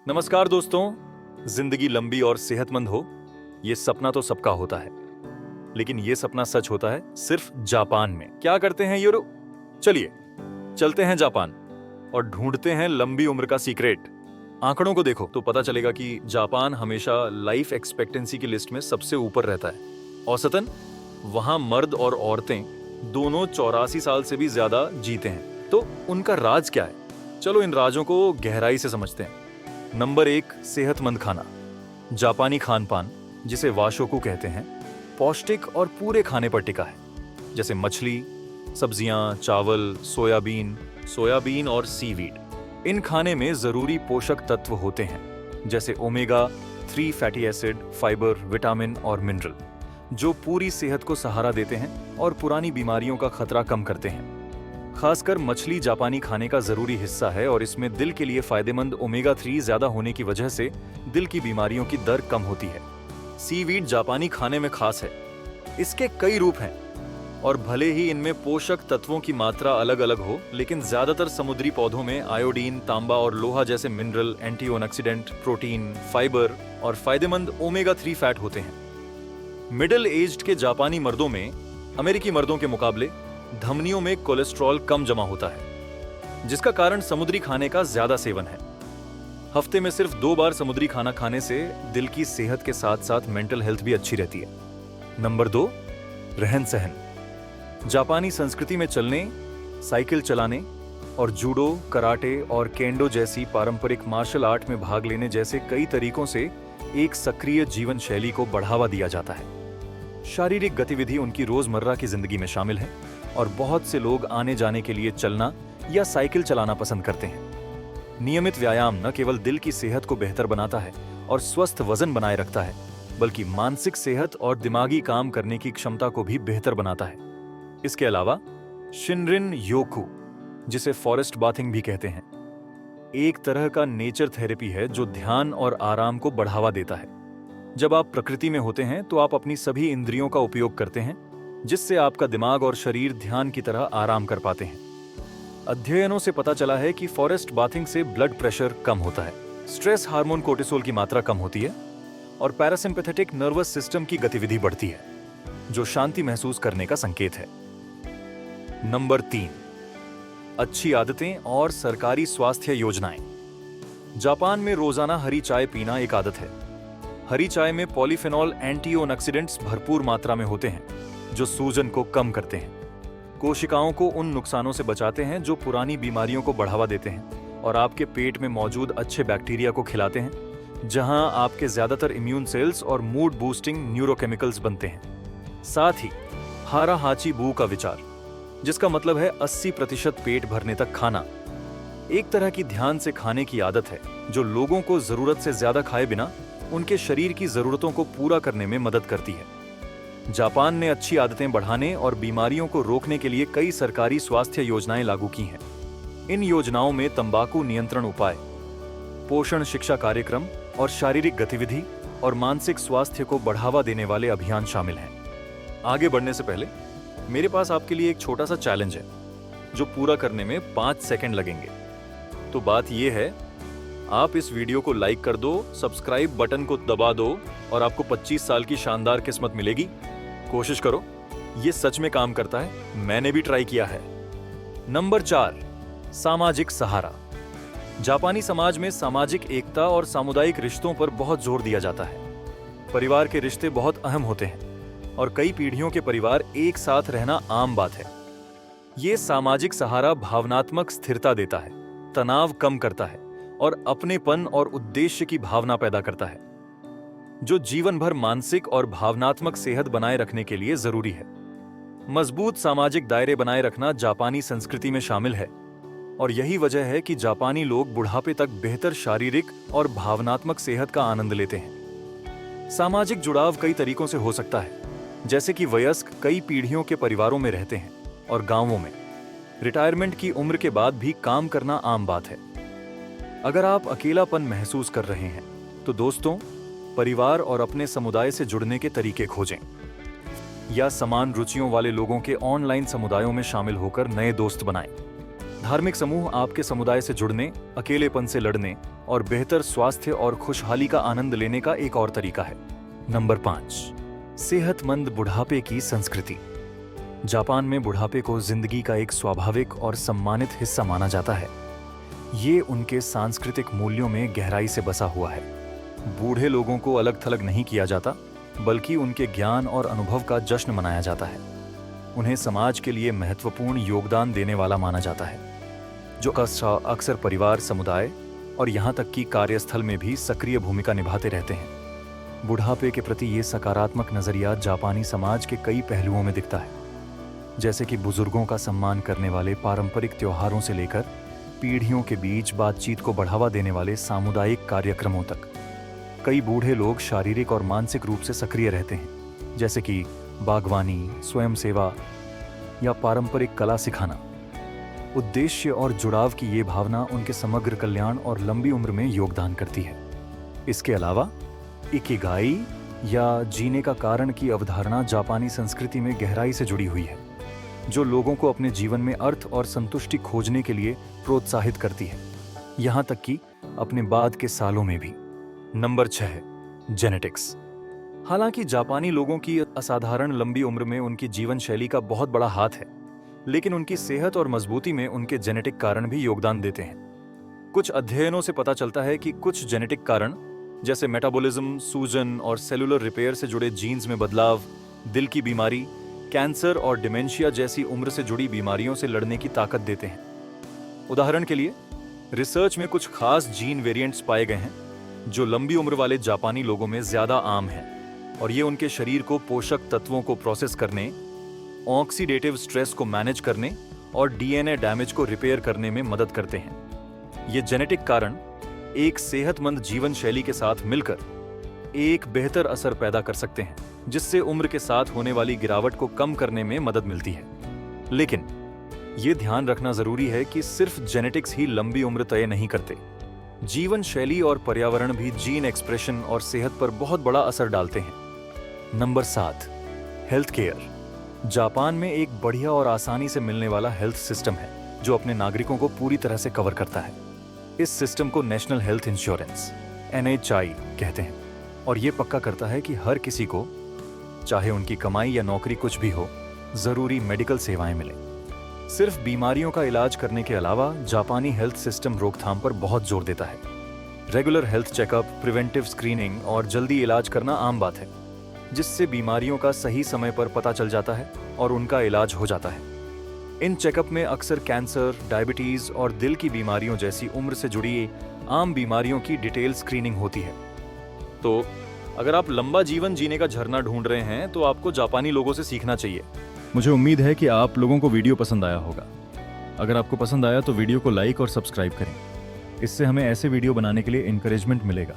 नमस्कार दोस्तों, जिंदगी लंबी और सेहतमंद हो, ये सपना तो सबका होता है। लेकिन ये सपना सच होता है सिर्फ जापान में। क्या करते हैं ये लोग? चलिए चलते हैं जापान और ढूंढते हैं लंबी उम्र का सीक्रेट। आंकड़ों को देखो तो पता चलेगा कि जापान हमेशा लाइफ एक्सपेक्टेंसी की लिस्ट में सबसे ऊपर रहता है। औसतन वहां मर्द और औरतें दोनों 84 साल से भी ज्यादा जीते हैं। तो उनका राज क्या है? चलो इन राजों को गहराई से समझते हैं। नंबर 1, सेहतमंद खाना। जापानी खान पान, जिसे वाशोकु कहते हैं, पौष्टिक और पूरे खाने पर टिका है। जैसे मछली, सब्जियां, चावल, सोयाबीन और सीवीड। इन खाने में जरूरी पोषक तत्व होते हैं, जैसे omega 3 fatty acid, fibre, vitamin और मिनरल, जो पूरी सेहत को सहारा देते हैं और पुरानी बीमारियों का खतरा कम करते हैं। खासकर मछली जापानी खाने का जरूरी हिस्सा है और इसमें दिल के लिए फायदेमंद ओमेगा 3 ज्यादा होने की वजह से दिल की बीमारियों की दर कम होती है। सीवीड जापानी खाने में खास है। इसके कई रूप हैं और भले ही इनमें पोषक तत्वों की मात्रा अलग अलग हो, लेकिन ज्यादातर समुद्री पौधों में आयोडीन, तांबा और लोहा जैसे मिनरल, एंटीऑक्सीडेंट, प्रोटीन, फाइबर और फायदेमंद ओमेगा 3 फैट होते हैं। मिडिल एज्ड के जापानी मर्दों में अमेरिकी मर्दों के मुकाबले धमनियों में कोलेस्ट्रॉल कम जमा होता है, जिसका कारण समुद्री खाने का ज्यादा सेवन है। हफ्ते में सिर्फ 2 बार समुद्री खाना खाने से दिल की सेहत के साथ साथ मेंटल हेल्थ भी अच्छी रहती है। नंबर 2, रहन सहन। जापानी संस्कृति में चलने, साइकिल चलाने और जूडो, कराटे और केंडो जैसी पारंपरिक मार्शल आर्ट में भाग लेने जैसे कई तरीकों से एक सक्रिय जीवन शैली को बढ़ावा दिया जाता है। शारीरिक गतिविधि उनकी रोजमर्रा की जिंदगी में शामिल है और बहुत से लोग आने जाने के लिए चलना या साइकिल चलाना पसंद करते हैं। नियमित व्यायाम न केवल दिल की सेहत को बेहतर बनाता है और स्वस्थ वजन बनाए रखता है, बल्कि मानसिक सेहत और दिमागी काम करने की क्षमता को भी बेहतर बनाता है। इसके अलावा शिनरिन योकू, जिसे फॉरेस्ट बाथिंग भी कहते हैं, एक तरह का नेचर थेरेपी है जो ध्यान और आराम को बढ़ावा देता है। जब आप प्रकृति में होते हैं तो आप अपनी सभी इंद्रियों का उपयोग करते हैं, जिससे आपका दिमाग और शरीर ध्यान की तरह आराम कर पाते हैं। अध्ययनों से पता चला है कि फॉरेस्ट बाथिंग से ब्लड प्रेशर कम होता है, स्ट्रेस हार्मोन कोर्टिसोल की मात्रा कम होती है और पैरासिम्पैथेटिक नर्वस सिस्टम की गतिविधि बढ़ती है, जो शांति महसूस करने का संकेत है। नंबर 3, अच्छी आदतें और सरकारी स्वास्थ्य योजनाएं। जापान में रोजाना हरी चाय पीना एक आदत है। हरी चाय में पॉलीफेनॉल एंटीऑक्सीडेंट्स भरपूर मात्रा में होते हैं, जो सूजन को कम करते हैं, कोशिकाओं को उन नुकसानों से बचाते हैं जो पुरानी बीमारियों को बढ़ावा देते हैं और आपके पेट में मौजूद अच्छे बैक्टीरिया को खिलाते हैं, जहां आपके ज्यादातर इम्यून सेल्स और मूड बूस्टिंग न्यूरोकेमिकल्स बनते हैं। साथ ही हारा हाची बू का विचार, जिसका मतलब है 80% पेट भरने तक खाना, एक तरह की ध्यान से खाने की आदत है जो लोगों को जरूरत से ज्यादा खाए बिना उनके शरीर की जरूरतों को पूरा करने में मदद करती है। जापान ने अच्छी आदतें बढ़ाने और बीमारियों को रोकने के लिए कई सरकारी स्वास्थ्य योजनाएं लागू की हैं। इन योजनाओं में तंबाकू नियंत्रण उपाय, पोषण शिक्षा कार्यक्रम और शारीरिक गतिविधि और मानसिक स्वास्थ्य को बढ़ावा देने वाले अभियान शामिल हैं। आगे बढ़ने से पहले मेरे पास आपके लिए एक छोटा सा चैलेंज है, जो पूरा करने में 5 सेकंड लगेंगे। तो बात यह है, आप इस वीडियो को लाइक कर दो, सब्सक्राइब बटन को दबा दो और आपको 25 साल की शानदार किस्मत मिलेगी। कोशिश करो, ये सच में काम करता है, मैंने भी ट्राई किया है। नंबर 4, सामाजिक सहारा। जापानी समाज में सामाजिक एकता और सामुदायिक रिश्तों पर बहुत जोर दिया जाता है। परिवार के रिश्ते बहुत अहम होते हैं और कई पीढ़ियों के परिवार एक साथ रहना आम बात है। ये सामाजिक सहारा भावनात्मक स्थिरता देता है, तनाव कम करता है और अपनेपन और उद्देश्य की भावना पैदा करता है, जो जीवन भर मानसिक और भावनात्मक सेहत बनाए रखने के लिए जरूरी है। मजबूत सामाजिक दायरे बनाए रखना जापानी संस्कृति में शामिल है और यही वजह है कि जापानी लोग बुढ़ापे तक बेहतर शारीरिक और भावनात्मक सेहत का आनंद लेते हैं। सामाजिक जुड़ाव कई तरीकों से हो सकता है, जैसे कि वयस्क कई पीढ़ियों के परिवारों में रहते हैं और गांवों में रिटायरमेंट की उम्र के बाद भी काम करना आम बात है। अगर आप अकेलापन महसूस कर रहे हैं तो दोस्तों, परिवार और अपने समुदाय से जुड़ने के तरीके खोजें या समान रुचियों वाले लोगों के ऑनलाइन समुदायों में शामिल होकर नए दोस्त बनाएं। धार्मिक समूह आपके समुदाय से जुड़ने, अकेलेपन से लड़ने और बेहतर स्वास्थ्य और खुशहाली का आनंद लेने का एक और तरीका है। नंबर 5, सेहतमंद बुढ़ापे की संस्कृति। जापान में बुढ़ापे को जिंदगी का एक स्वाभाविक और सम्मानित हिस्सा माना जाता है। ये उनके सांस्कृतिक मूल्यों में गहराई से बसा हुआ है। बूढ़े लोगों को अलग थलग नहीं किया जाता, बल्कि उनके ज्ञान और अनुभव का जश्न मनाया जाता है। उन्हें समाज के लिए महत्वपूर्ण योगदान देने वाला माना जाता है, जो अक्सर परिवार, समुदाय और यहाँ तक कि कार्यस्थल में भी सक्रिय भूमिका निभाते रहते हैं। बुढ़ापे के प्रति ये सकारात्मक नजरिया जापानी समाज के कई पहलुओं में दिखता है, जैसे कि बुजुर्गों का सम्मान करने वाले पारंपरिक त्योहारों से लेकर पीढ़ियों के बीच बातचीत को बढ़ावा देने वाले सामुदायिक कार्यक्रमों तक। कई बूढ़े लोग शारीरिक और मानसिक रूप से सक्रिय रहते हैं, जैसे कि बागवानी, स्वयं सेवा या पारंपरिक कला सिखाना। उद्देश्य और जुड़ाव की ये भावना उनके समग्र कल्याण और लंबी उम्र में योगदान करती है। इसके अलावा इकिगाई या जीने का कारण की अवधारणा जापानी संस्कृति में गहराई से जुड़ी हुई है, जो लोगों को अपने जीवन में अर्थ और संतुष्टि खोजने के लिए प्रोत्साहित करती है, यहाँ तक कि अपने बाद के सालों में भी। Number 6, genetics. हालांकि जापानी लोगों की असाधारण लंबी उम्र में उनकी जीवन शैली का बहुत बड़ा हाथ है, लेकिन उनकी सेहत और मजबूती में उनके जेनेटिक कारण भी योगदान देते हैं। कुछ अध्ययनों से पता चलता है कि कुछ जेनेटिक कारण, जैसे मेटाबॉलिज्म, सूजन और सेलुलर रिपेयर से जुड़े जीन्स में बदलाव, दिल की बीमारी, कैंसर और डिमेंशिया जैसी उम्र से जुड़ी बीमारियों से लड़ने की ताकत देते हैं। उदाहरण के लिए, रिसर्च में कुछ खास जीन वेरिएंट्स पाए गए हैं जो लंबी उम्र वाले जापानी लोगों में ज्यादा आम हैं, और ये उनके शरीर को पोषक तत्वों को प्रोसेस करने, ऑक्सीडेटिव स्ट्रेस को मैनेज करने और डीएनए डैमेज को रिपेयर करने में मदद करते हैं। ये जेनेटिक कारण एक सेहतमंद जीवन शैली के साथ मिलकर एक बेहतर असर पैदा कर सकते हैं, जिससे उम्र के साथ होने वाली गिरावट को कम करने में मदद मिलती है। लेकिन ये ध्यान रखना जरूरी है कि सिर्फ जेनेटिक्स ही लंबी उम्र तय नहीं करते। जीवन शैली और पर्यावरण भी जीन एक्सप्रेशन और सेहत पर बहुत बड़ा असर डालते हैं। Number 7, health care. जापान में एक बढ़िया और आसानी से मिलने वाला हेल्थ सिस्टम है, जो अपने नागरिकों को पूरी तरह से कवर करता है। इस सिस्टम को नेशनल हेल्थ इंश्योरेंस NHI कहते हैं, और ये पक्का करता है कि हर किसी को, चाहे उनकी कमाई या नौकरी कुछ भी हो, जरूरी मेडिकल सेवाएं मिलें। सिर्फ बीमारियों का इलाज करने के अलावा जापानी हेल्थ सिस्टम रोकथाम पर बहुत जोर देता है। Regular health checkup, preventive screening और जल्दी इलाज करना आम बात है, जिससे बीमारियों का सही समय पर पता चल जाता है और उनका इलाज हो जाता है। इन चेकअप में अक्सर कैंसर, डायबिटीज और दिल की बीमारियों जैसी उम्र से जुड़ी आम बीमारियों की डिटेल स्क्रीनिंग होती है। तो अगर आप लंबा जीवन जीने का झरना ढूंढ रहे हैं, तो आपको जापानी लोगों से सीखना चाहिए। मुझे उम्मीद है कि आप लोगों को वीडियो पसंद आया होगा। अगर आपको पसंद आया तो वीडियो को लाइक और सब्सक्राइब करें। इससे हमें ऐसे वीडियो बनाने के लिए एनकरेजमेंट मिलेगा।